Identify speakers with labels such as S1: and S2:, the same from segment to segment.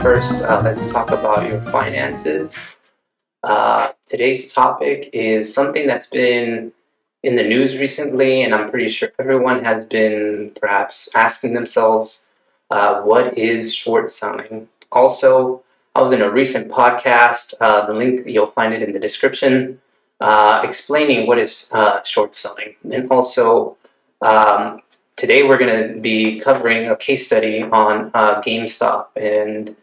S1: First, let's talk about your finances. Today's topic is something that's been in the news recently, and I'm pretty sure everyone has been perhaps asking themselves, what is short selling? Also, I was in a recent podcast, the link, you'll find it in the description, explaining what is short selling. And also, um, today we're going to be covering a case study on GameStop, and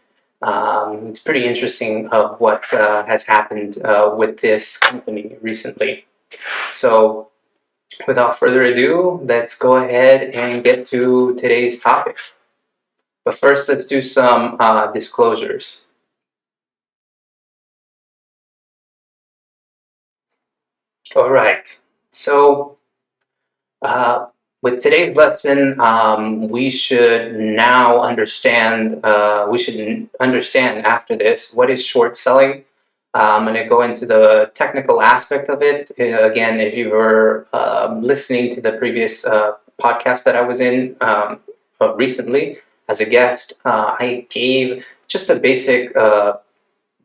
S1: it's pretty interesting of what has happened with this company recently. So, without further ado, let's go ahead and get to today's topic. But first, let's do some disclosures. All right. So, uh, with today's lesson, we should now understand. We should understand after this what is short selling. I'm going to go into the technical aspect of it. Again, if you were listening to the previous podcast that I was in recently as a guest, I gave just a basic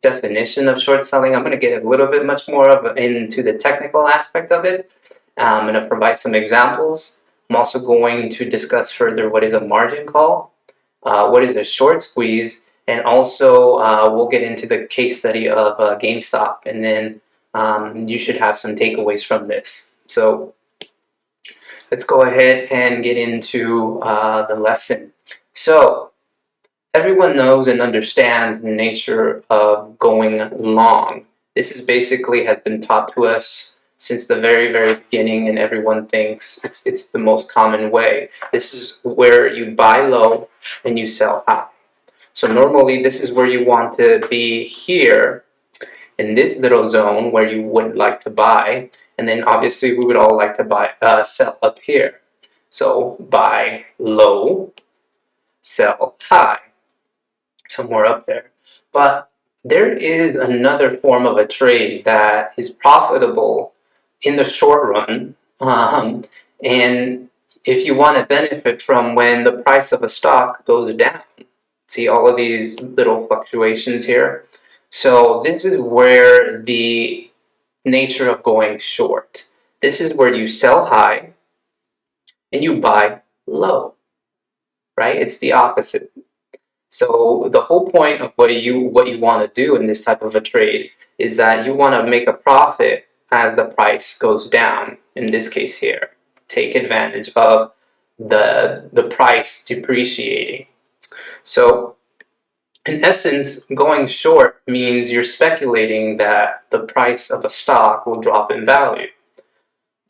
S1: definition of short selling. I'm going to get a little bit much more into the technical aspect of it. I'm going to provide some examples. I'm also going to discuss further what is a margin call, what is a short squeeze, and also we'll get into the case study of GameStop, and then you should have some takeaways from this. So let's go ahead and get into the lesson. So everyone knows and understands the nature of going long. This is basically has been taught to us since the very, very beginning, and everyone thinks it's the most common way. This is where you buy low and you sell high. So normally this is where you want to be here in this little zone where you would like to buy, and then obviously we would all like to sell up here. So buy low, sell high, somewhere up there. But there is another form of a trade that is profitable in the short run, and if you want to benefit from when the price of a stock goes down. See all of these little fluctuations here? So this is where the nature of going short. This is where you sell high and you buy low, right? It's the opposite. So the whole point of what you want to do in this type of a trade is that you want to make a profit as the price goes down. In this case here, take advantage of the price depreciating. So in essence, going short means you're speculating that the price of a stock will drop in value.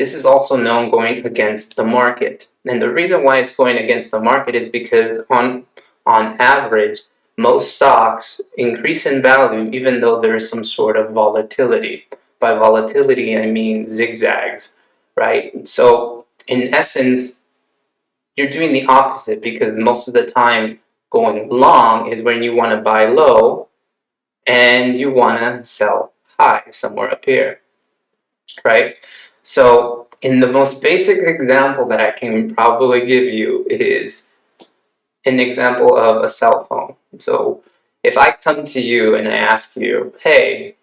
S1: This is also known going against the market. And the reason why it's going against the market is because on average, most stocks increase in value even though there is some sort of volatility. By volatility, I mean zigzags, right? So in essence, you're doing the opposite, because most of the time going long is when you want to buy low and you want to sell high somewhere up here, right? So in the most basic example that I can probably give you is an example of a cell phone. So if I come to you and I ask you, hey,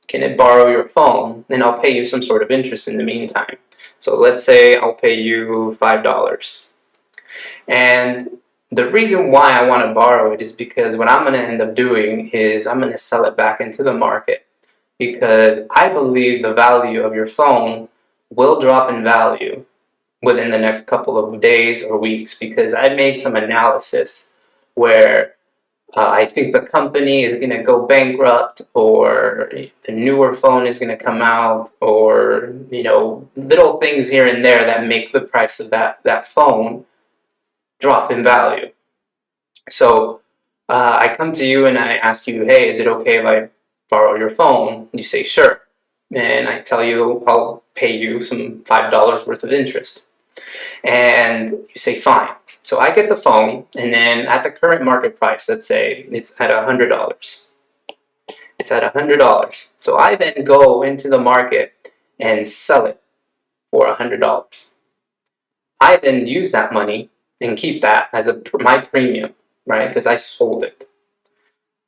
S1: can I borrow your phone? Then I'll pay you some sort of interest in the meantime. So let's say I'll pay you $5. And the reason why I want to borrow it is because what I'm going to end up doing is I'm going to sell it back into the market, because I believe the value of your phone will drop in value within the next couple of days or weeks, because I made some analysis where I think the company is going to go bankrupt, or the newer phone is going to come out, or little things here and there that make the price of that phone drop in value. So I come to you and I ask you, hey, is it okay if I borrow your phone? You say, sure. And I tell you, I'll pay you some $5 worth of interest. And you say, fine. So I get the phone, and then at the current market price, let's say it's at $100. It's at $100. So I then go into the market and sell it for $100. I then use that money and keep that as my premium, right? Because I sold it.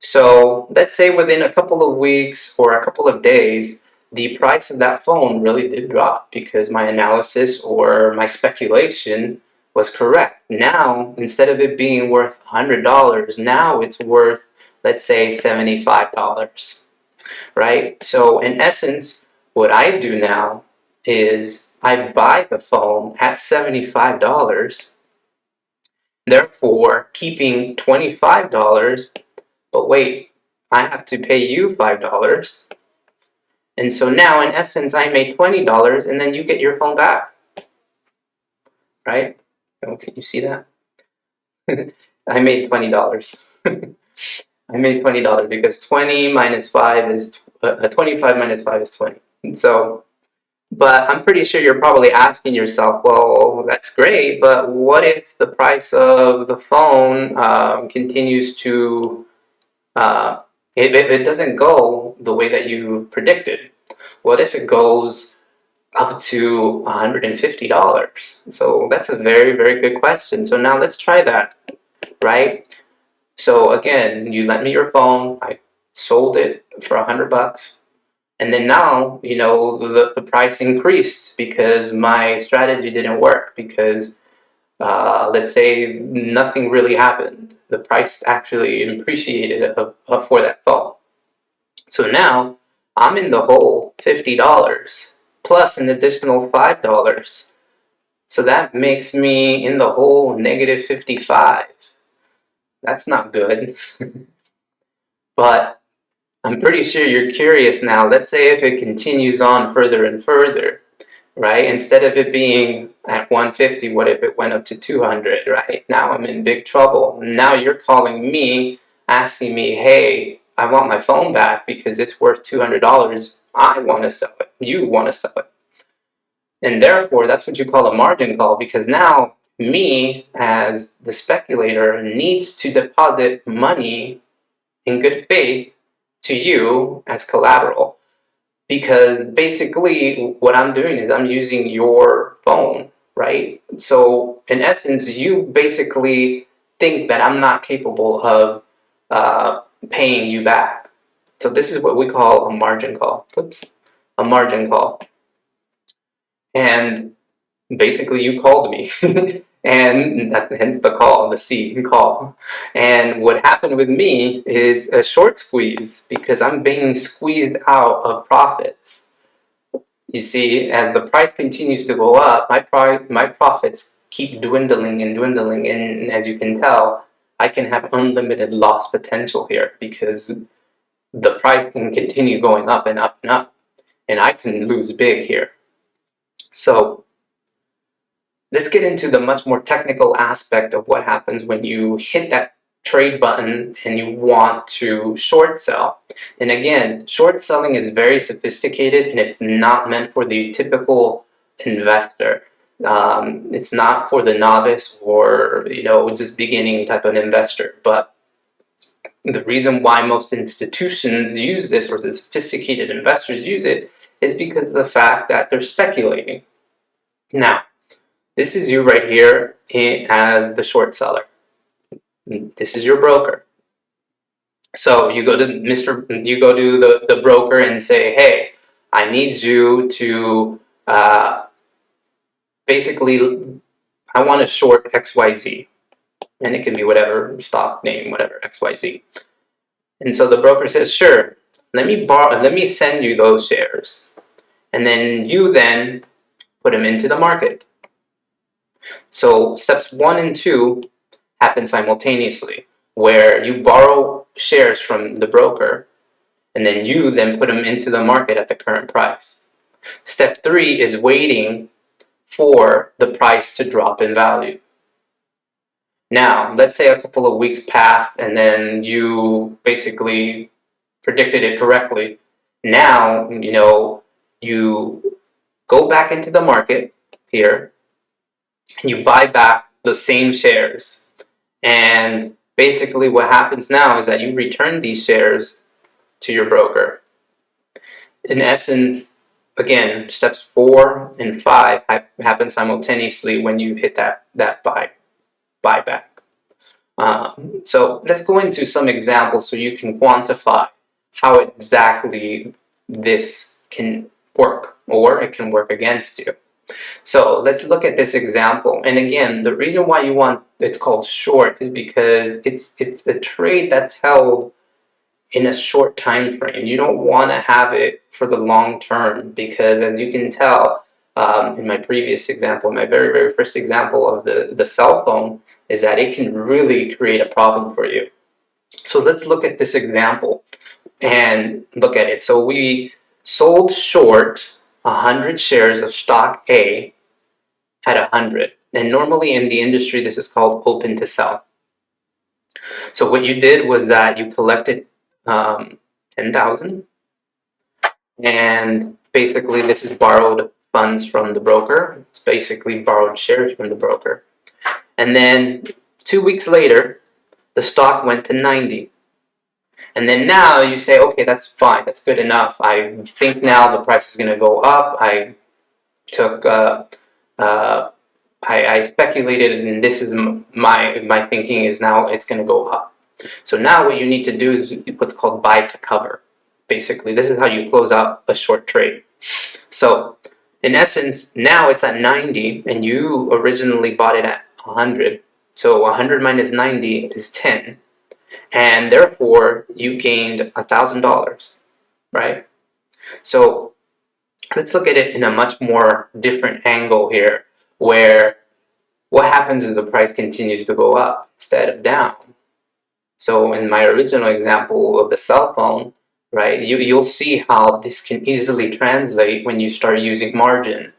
S1: So let's say within a couple of weeks or a couple of days, the price of that phone really did drop because my analysis or my speculation was correct. Now, instead of it being worth $100, now it's worth, let's say, $75, right? So in essence, what I do now is I buy the phone at $75, therefore keeping $25. But wait, I have to pay you $5. And so now, in essence, I made $20 and then you get your phone back, right? Oh, can you see that? I made $20. I made $20 because 20 minus 5 is 25 minus 5 is 20. And so, but I'm pretty sure you're probably asking yourself, well, that's great, but what if the price of the phone continues to if it doesn't go the way that you predicted? What if it goes up to $150? So that's a very, very good question. So now let's try that, right? So again, you lent me your phone, I sold it for $100. And then now, the price increased because my strategy didn't work because let's say nothing really happened. The price actually appreciated for that phone. So now I'm in the hole $50 plus an additional $5. So that makes me in the hole negative 55. That's not good. But I'm pretty sure you're curious now. Let's say if it continues on further and further, right? Instead of it being at 150, what if it went up to 200, right? Now I'm in big trouble. Now you're calling me, asking me, hey, I want my phone back because it's worth $200. I want to sell it. You want to sell it. And therefore, that's what you call a margin call, because now me, as the speculator, needs to deposit money in good faith to you as collateral. Because basically what I'm doing is I'm using your phone, right? So in essence, you basically think that I'm not capable of paying you back. So this is what we call a margin call. Oops, a margin call. And basically you called me. And hence the call, the C, call. And what happened with me is a short squeeze because I'm being squeezed out of profits. You see, as the price continues to go up, my profits keep dwindling and dwindling, and as you can tell, I can have unlimited loss potential here because the price can continue going up and up and up, and I can lose big here. So let's get into the much more technical aspect of what happens when you hit that trade button and you want to short sell. And again, short selling is very sophisticated and it's not meant for the typical investor. It's not for the novice or just beginning type of investor. But the reason why most institutions use this, or the sophisticated investors use it, is because of the fact that they're speculating. Now, this is you right here as the short seller. This is your broker. So you go to the broker and say, hey, I need you to basically, I want to short XYZ. And it can be whatever stock name, whatever, XYZ. And so the broker says, sure, let me send you those shares. And then you then put them into the market. So steps 1 and 2 happen simultaneously, where you borrow shares from the broker and then you then put them into the market at the current price. Step 3 is waiting for the price to drop in value. Now, let's say a couple of weeks passed and then you basically predicted it correctly. Now, you go back into the market here and you buy back the same shares. And basically what happens now is that you return these shares to your broker. In essence, again, steps 4 and 5 happen simultaneously when you hit that buyback. So let's go into some examples so you can quantify how exactly this can work, or it can work against you. So let's look at this example. And again, the reason why you want it's called short is because it's a trade that's held in a short time frame. You don't want to have it for the long term, because as you can tell, in my previous example, my very first example of the cell phone, is that it can really create a problem for you. So let's look at this example and look at it. So we sold short 100 shares of stock A at 100. And normally in the industry, this is called open to sell. So what you did was that you collected 10,000, and basically this is borrowed funds from the broker. It's basically borrowed shares from the broker. And then 2 weeks later, the stock went to 90. And then now you say, okay, that's fine, that's good enough. I think now the price is going to go up. I took, I speculated, and this is my thinking is now it's going to go up. So now what you need to do is what's called buy to cover. Basically, this is how you close out a short trade. So in essence, now it's at 90, and you originally bought it at 100. So 100 minus 90 is 10. And therefore, you gained $1,000, right? So let's look at it in a much more different angle here, where what happens if the price continues to go up instead of down? So in my original example of the cell phone, right, you'll see how this can easily translate when you start using margin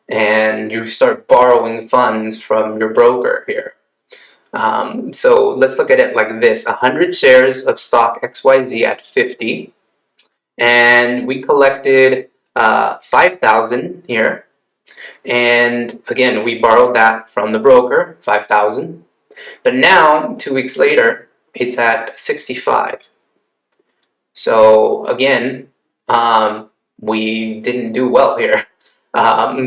S1: and you start borrowing funds from your broker here. So let's look at it like this: 100 shares of stock XYZ at 50, and we collected 5,000 here. And again, we borrowed that from the broker, 5,000. But now, 2 weeks later, it's at 65. So again, we didn't do well here.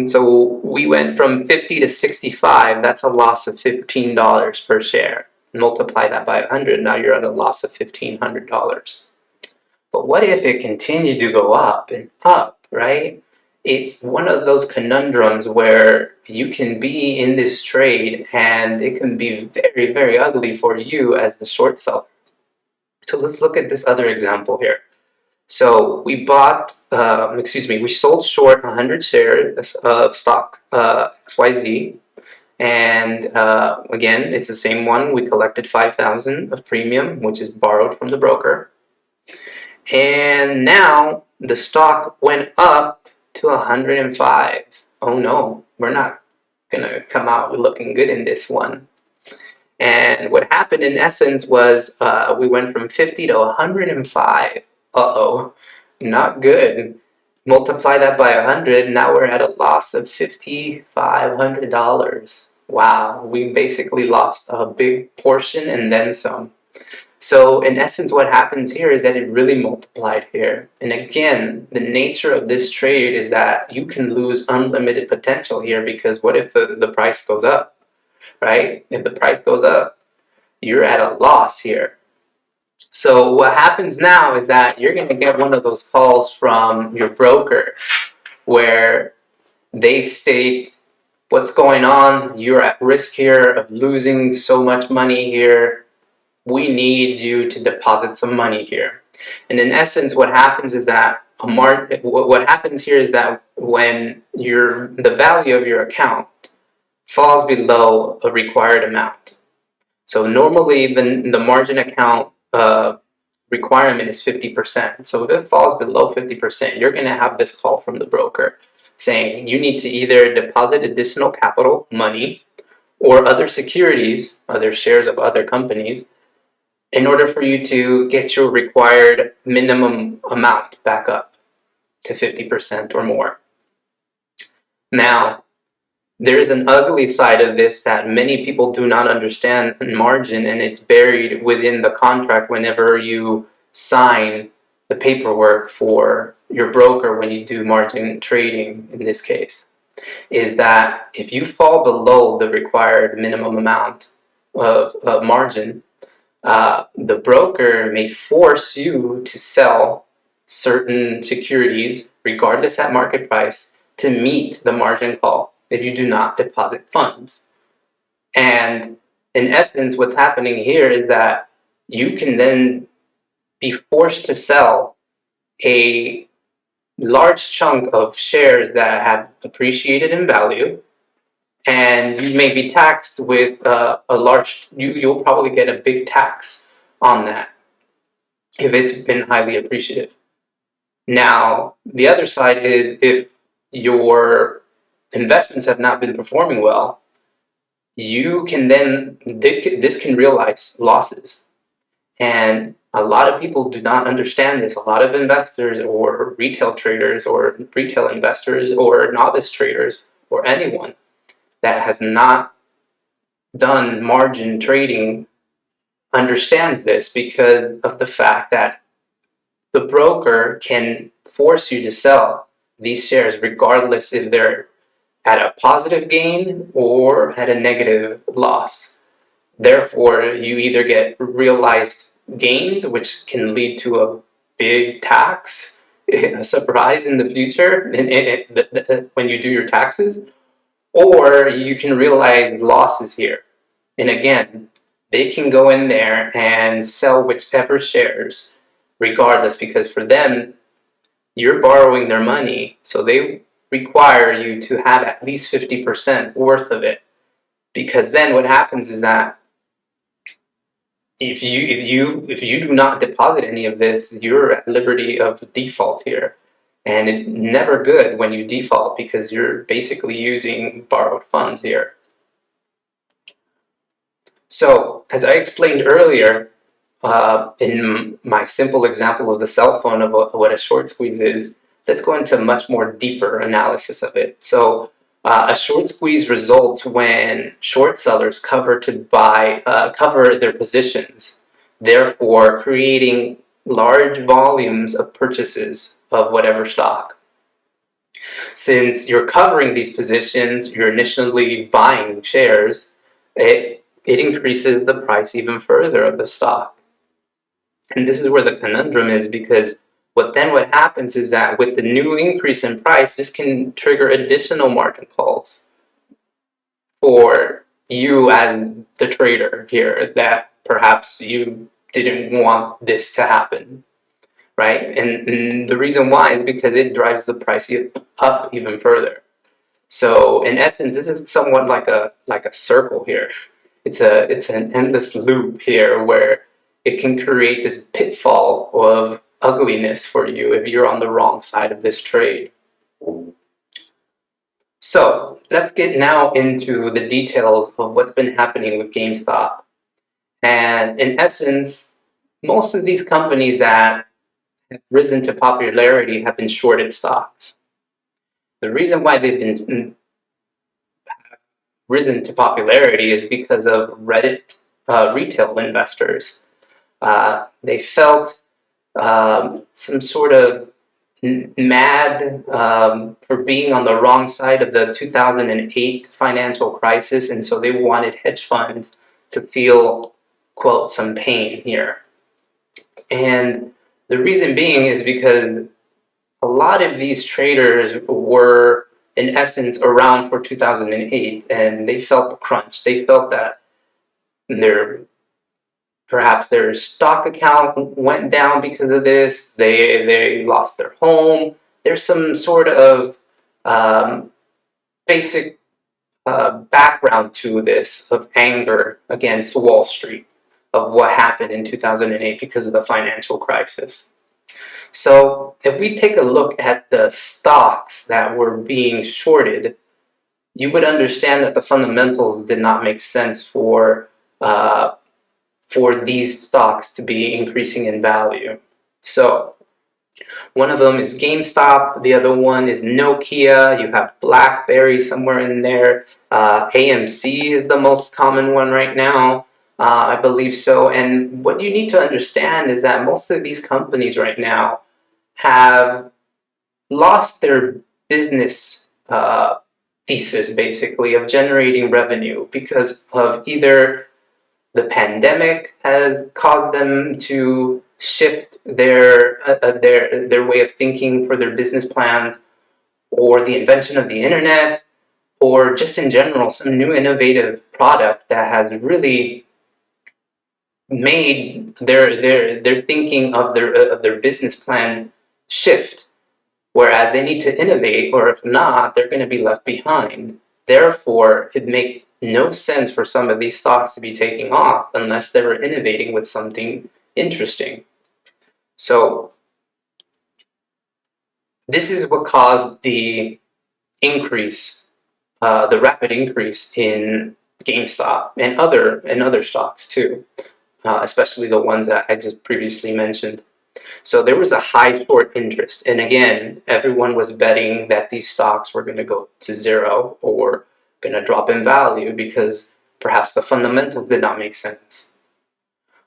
S1: So we went from 50 to 65. That's a loss of $15 per share. Multiply that by 100. Now you're at a loss of $1,500. But what if it continued to go up and up, right? It's one of those conundrums where you can be in this trade and it can be very ugly for you as the short seller. So let's look at this other example here. So we we sold short 100 shares of stock XYZ. And again, it's the same one. We collected 5,000 of premium, which is borrowed from the broker. And now the stock went up to 105. Oh no, we're not gonna come out looking good in this one. And what happened in essence was we went from 50 to 105. Uh-oh, not good. Multiply that by 100, now we're at a loss of $5,500. Wow, we basically lost a big portion and then some. So in essence, what happens here is that it really multiplied here. And again, the nature of this trade is that you can lose unlimited potential here, because what if the price goes up, right? If the price goes up, you're at a loss here. So what happens now is that you're going to get one of those calls from your broker where they state, what's going on? You're at risk here of losing so much money here. We need you to deposit some money here. And in essence, what happens is that what happens here is that when the value of your account falls below a required amount. So normally the margin account requirement is 50%. So if it falls below 50%, you're going to have this call from the broker saying you need to either deposit additional capital, money, or other securities, other shares of other companies, in order for you to get your required minimum amount back up to 50% or more. Now, there is an ugly side of this that many people do not understand in margin, and it's buried within the contract whenever you sign the paperwork for your broker when you do margin trading in this case, is that if you fall below the required minimum amount, of margin, the broker may force you to sell certain securities, regardless at market price, to meet the margin call if you do not deposit funds. And in essence, what's happening here is that you can then be forced to sell a large chunk of shares that have appreciated in value, and you may be taxed with you'll probably get a big tax on that if it's been highly appreciative. Now, the other side is if your investments have not been performing well, you can then, this can realize losses. And a lot of people do not understand this. A lot of investors or retail traders or retail investors or novice traders or anyone that has not done margin trading understands this because of the fact that the broker can force you to sell these shares regardless if they're at a positive gain or at a negative loss. Therefore, you either get realized gains, which can lead to a big tax, a surprise in the future when you do your taxes, or you can realize losses here. And again, they can go in there and sell whichever shares, regardless, because for them, you're borrowing their money, so they require you to have at least 50% worth of it. Because then what happens is that if you do not deposit any of this, you're at liberty of default here. And it's never good when you default because you're basically using borrowed funds here. So, as I explained earlier, in my simple example of the cell phone of what a short squeeze is, let's go into a much more deeper analysis of it. So, a short squeeze results when short sellers cover their positions, therefore creating large volumes of purchases of whatever stock. Since you're covering these positions, you're initially buying shares, it increases the price even further of the stock. And this is where the conundrum is, because what happens is that with the new increase in price, this can trigger additional margin calls for you as the trader here that perhaps you didn't want this to happen, right? And the reason why is because it drives the price up even further. So in essence, this is somewhat like a circle here. It's an endless loop here where it can create this pitfall of ugliness for you if you're on the wrong side of this trade. So let's get now into the details of what's been happening with GameStop. And in essence, most of these companies that have risen to popularity have been shorted stocks. The reason why they've been risen to popularity is because of Reddit retail investors. They felt some sort of mad for being on the wrong side of the 2008 financial crisis, and so they wanted hedge funds to feel, quote, some pain here. And the reason being is because a lot of these traders were, in essence, around for 2008, and they felt the crunch. They felt that perhaps their stock account went down because of this. They lost their home. There's some sort of basic background to this of anger against Wall Street, of what happened in 2008 because of the financial crisis. So if we take a look at the stocks that were being shorted, you would understand that the fundamentals did not make sense for these stocks to be increasing in value. So one of them is GameStop, the other one is Nokia, you have BlackBerry somewhere in there, AMC is the most common one right now, I believe so. And what you need to understand is that most of these companies right now have lost their business thesis, basically, of generating revenue because of either the pandemic has caused them to shift their way of thinking for their business plans, or the invention of the internet, or just in general some new innovative product that has really made their thinking of their business plan shift. Whereas they need to innovate, or if not, they're going to be left behind. Therefore, it makes no sense for some of these stocks to be taking off unless they were innovating with something interesting. So this is what caused the increase, the rapid increase in GameStop and other stocks too, especially the ones that I just previously mentioned. So there was a high short interest, and again, everyone was betting that these stocks were going to go to zero or going to drop in value because perhaps the fundamentals did not make sense.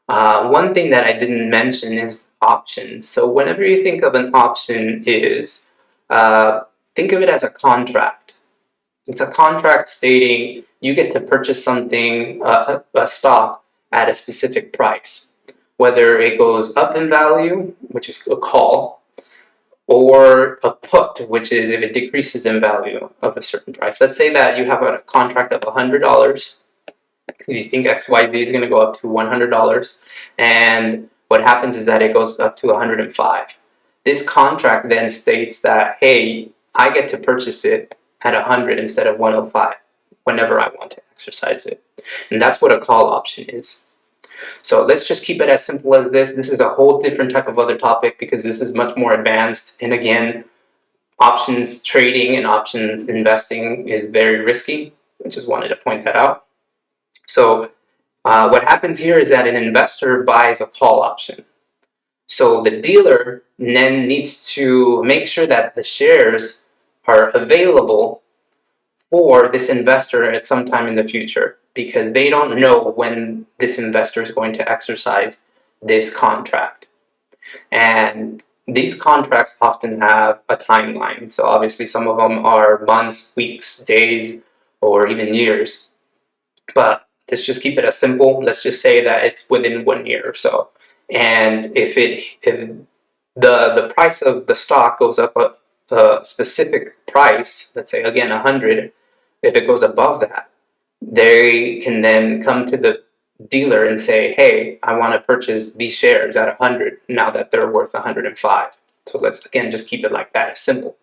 S1: One thing that I didn't mention is options. So whenever you think of an option, think of it as a contract. It's a contract stating you get to purchase something, a stock, at a specific price. Whether it goes up in value, which is a call, or a put, which is if it decreases in value of a certain price. Let's say that you have a contract of $100. You think XYZ is going to go up to $100, and what happens is that it goes up to 105. This contract then states that, hey, I get to purchase it at 100 instead of 105 whenever I want to exercise it. And that's what a call option is. So let's just keep it as simple as this. This is a whole different type of other topic because this is much more advanced. And again, options trading and options investing is very risky. I just wanted to point that out. So what happens here is that an investor buys a call option. So the dealer then needs to make sure that the shares are available for this investor at some time in the future, because they don't know when this investor is going to exercise this contract. And these contracts often have a timeline. So obviously some of them are months, weeks, days, or even years. But let's just keep it as simple. Let's just say that it's within 1 year or so. And if the price of the stock goes up a specific price, let's say again 100, if it goes above that, they can then come to the dealer and say, hey, I want to purchase these shares at 100 now that they're worth 105. So let's again just keep it like that. It's simple.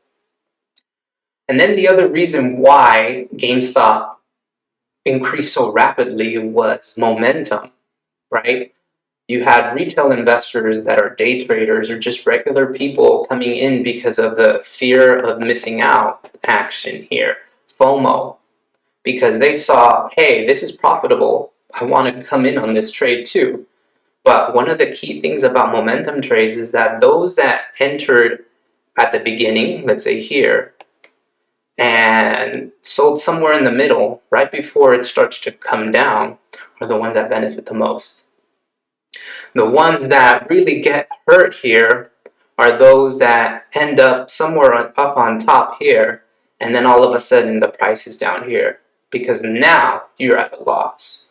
S1: And then the other reason why GameStop increased so rapidly was momentum, right? You had retail investors that are day traders or just regular people coming in because of the fear of missing out action here, FOMO, because they saw, hey, this is profitable. I want to come in on this trade too. But one of the key things about momentum trades is that those that entered at the beginning, let's say here, and sold somewhere in the middle, right before it starts to come down, are the ones that benefit the most. The ones that really get hurt here are those that end up somewhere up on top here, and then all of a sudden the price is down here, because now you're at a loss.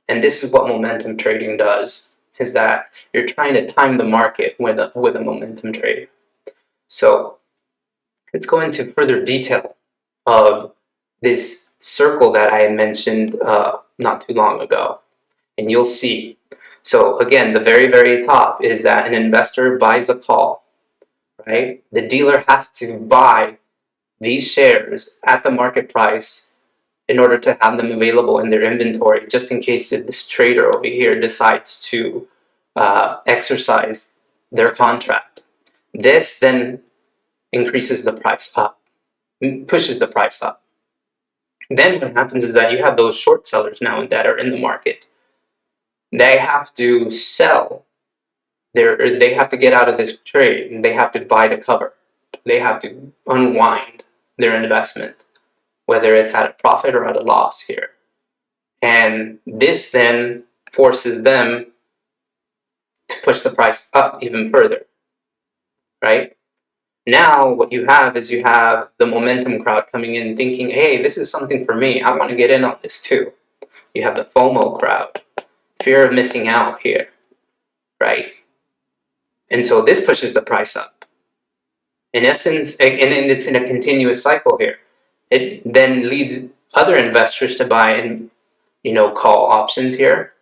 S1: And this is what momentum trading does, is that you're trying to time the market with a momentum trade. So let's go into further detail of this circle that I mentioned not too long ago, and you'll see. So again, the very, very top is that an investor buys a call, right? The dealer has to buy these shares at the market price in order to have them available in their inventory, just in case this trader over here decides to exercise their contract. This then increases the price up, pushes the price up. Then what happens is that you have those short sellers now that are in the market. They have to sell. They have to get out of this trade, and they have to buy the cover. They have to unwind their investment, whether it's at a profit or at a loss here. And this then forces them to push the price up even further, right? Now what you have is you have the momentum crowd coming in thinking, hey, this is something for me. I want to get in on this too. You have the FOMO crowd fear of missing out here, right? And so this pushes the price up. In essence, and it's in a continuous cycle here. It then leads other investors to buy and, call options here.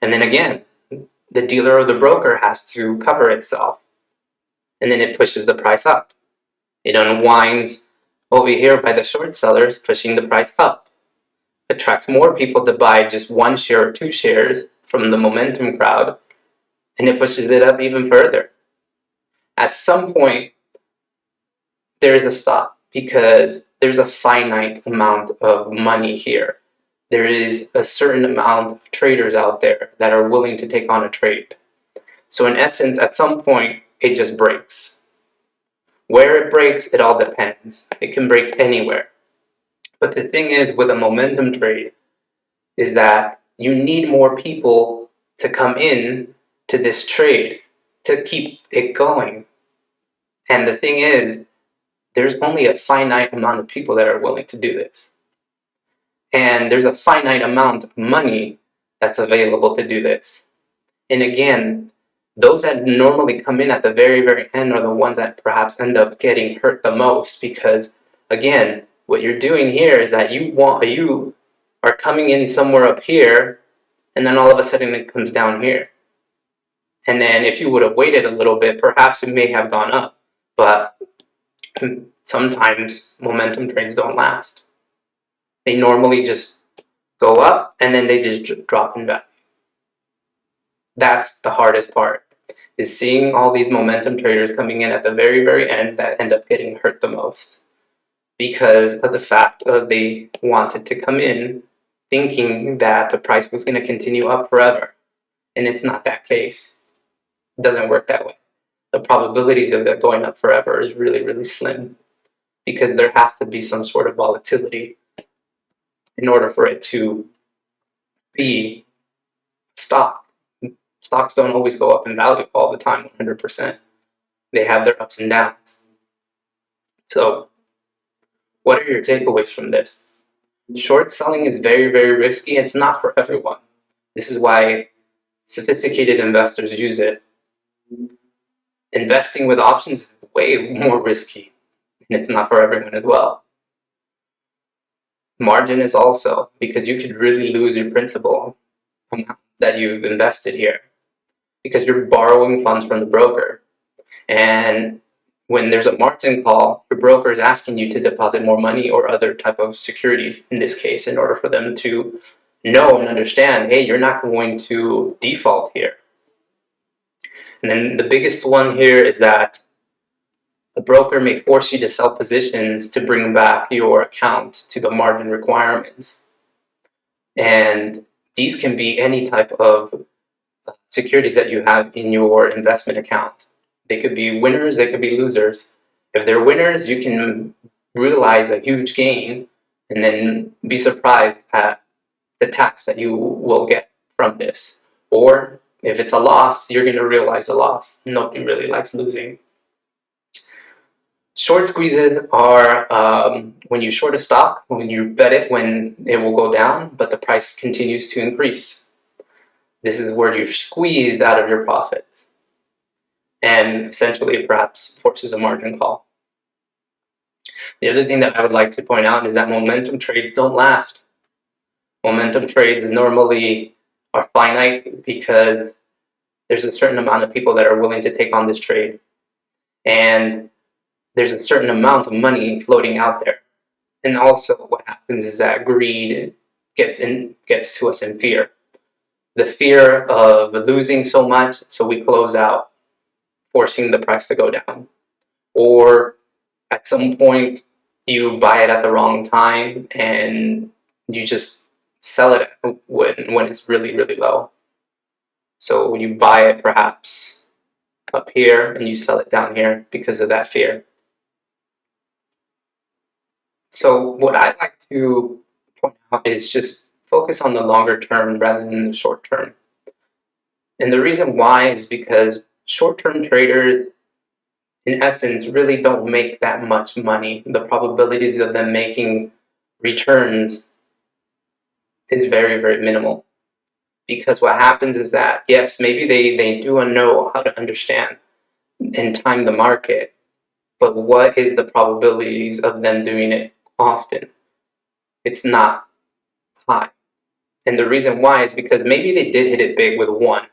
S1: And then again, the dealer or the broker has to cover itself. And then it pushes the price up. It unwinds over here by the short sellers, pushing the price up. Attracts more people to buy just one share or two shares from the momentum crowd, and it pushes it up even further. At some point, there's a stop because there's a finite amount of money here. There is a certain amount of traders out there that are willing to take on a trade. So in essence, at some point, it just breaks. Where it breaks, it all depends. It can break anywhere. But the thing is with a momentum trade is that you need more people to come in to this trade to keep it going. And the thing is, there's only a finite amount of people that are willing to do this. And there's a finite amount of money that's available to do this. And again, those that normally come in at the very, very end are the ones that perhaps end up getting hurt the most because, again, what you're doing here is that you are coming in somewhere up here, and then all of a sudden it comes down here. And then if you would have waited a little bit, perhaps it may have gone up. But sometimes momentum trades don't last. They normally just go up and then they just drop in value. That's the hardest part, is seeing all these momentum traders coming in at the very, very end that end up getting hurt the most because of the fact of they wanted to come in thinking that the price was going to continue up forever. And it's not that case. It doesn't work that way. The probabilities of it going up forever is really, really slim because there has to be some sort of volatility in order for it to be stock. Stocks don't always go up in value all the time, 100%. They have their ups and downs. So, what are your takeaways from this? Short selling is very, very risky. It's not for everyone. This is why sophisticated investors use it. Investing with options is way more risky, and it's not for everyone as well. Margin is also, because you could really lose your principal amount that you've invested here because you're borrowing funds from the broker. And when there's a margin call, your broker is asking you to deposit more money or other type of securities in this case in order for them to know and understand, hey, you're not going to default here. And then the biggest one here is that the broker may force you to sell positions to bring back your account to the margin requirements. And these can be any type of securities that you have in your investment account. They could be winners, they could be losers. If they're winners, you can realize a huge gain and then be surprised at the tax that you will get from this. Or if it's a loss, you're going to realize a loss. Nobody really likes losing. Short squeezes are when you short a stock, when you bet it when it will go down, but the price continues to increase. This is where you're squeezed out of your profits and essentially perhaps forces a margin call. The other thing that I would like to point out is that momentum trades don't last. Momentum trades normally are finite because there's a certain amount of people that are willing to take on this trade. And there's a certain amount of money floating out there. And also what happens is that greed gets to us in fear. The fear of losing so much, so we close out, forcing the price to go down. Or at some point, you buy it at the wrong time and you just sell it when it's really, really low. So when you buy it perhaps up here and you sell it down here because of that fear. So what I'd like to point out is just focus on the longer term rather than the short term. And the reason why is because short-term traders, in essence, really don't make that much money. The probabilities of them making returns is very, very minimal Because what happens is that, yes, maybe they do know how to understand and time the market, but what is the probabilities of them doing it often? It's not high. And the reason why is because maybe they did hit it big with one,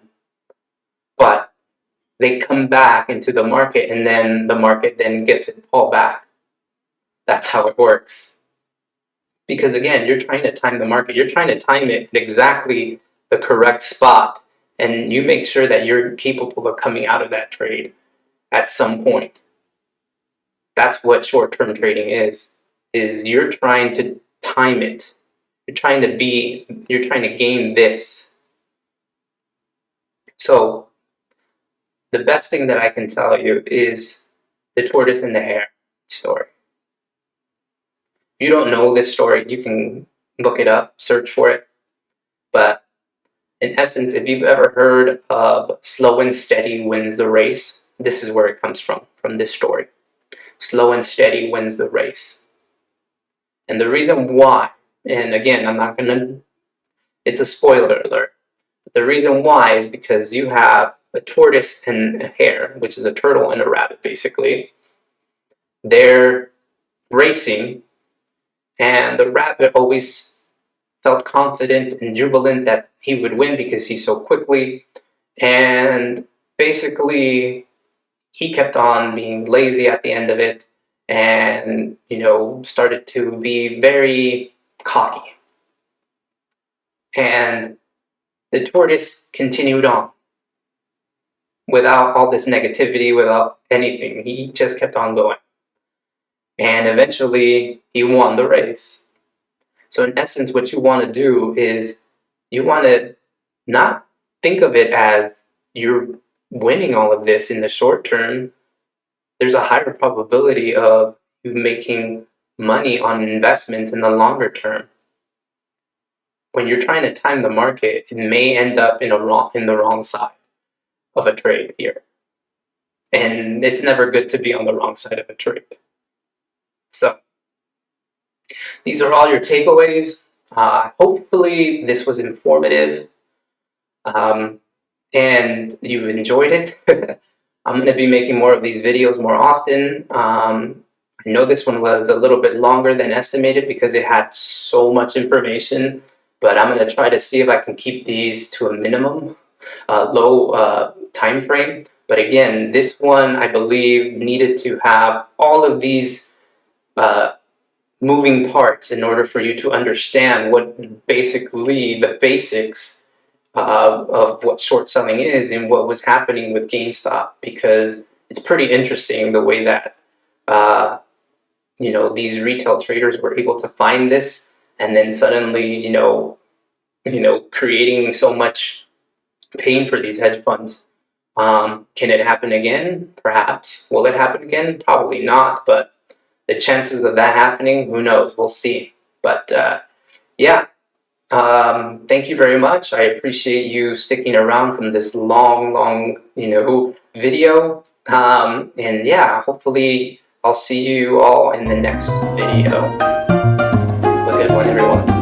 S1: but they come back into the market and then the market then gets it all back. That's how it works. Because again, you're trying to time the market. You're trying to time it at exactly the correct spot. And you make sure that you're capable of coming out of that trade at some point. That's what short-term trading is you're trying to time it. You're trying to gain this. So the best thing that I can tell you is the tortoise and the hare story. If you don't know this story, you can look it up, search for it. But in essence, if you've ever heard of slow and steady wins the race, this is where it comes from this story. Slow and steady wins the race. And the reason why, and again, it's a spoiler alert. The reason why is because you have a tortoise and a hare, which is a turtle and a rabbit, basically. They're racing, and the rabbit always felt confident and jubilant that he would win because he's so quickly, and basically he kept on being lazy at the end of it, and started to be very cocky. And the tortoise continued on without all this negativity, without anything. He just kept on going. And eventually, he won the race. So in essence, what you want to do is you want to not think of it as you're winning all of this in the short term. There's a higher probability of you making money on investments in the longer term. When you're trying to time the market, it may end up in the wrong side of a trade here. And it's never good to be on the wrong side of a trade. So these are all your takeaways. Hopefully this was informative and you've enjoyed it. I'm going to be making more of these videos more often. I know this one was a little bit longer than estimated because it had so much information, but I'm going to try to see if I can keep these to a minimum, low time frame. But again, this one I believe needed to have all of these moving parts in order for you to understand what basically the basics of what short selling is and what was happening with GameStop, because it's pretty interesting the way that these retail traders were able to find this and then suddenly creating so much pain for these hedge funds. Can it happen again? Perhaps. Will it happen again? Probably not, but the chances of that happening, who knows? We'll see. But yeah, thank you very much. I appreciate you sticking around from this long, video. And yeah, hopefully I'll see you all in the next video. Have a good one, everyone.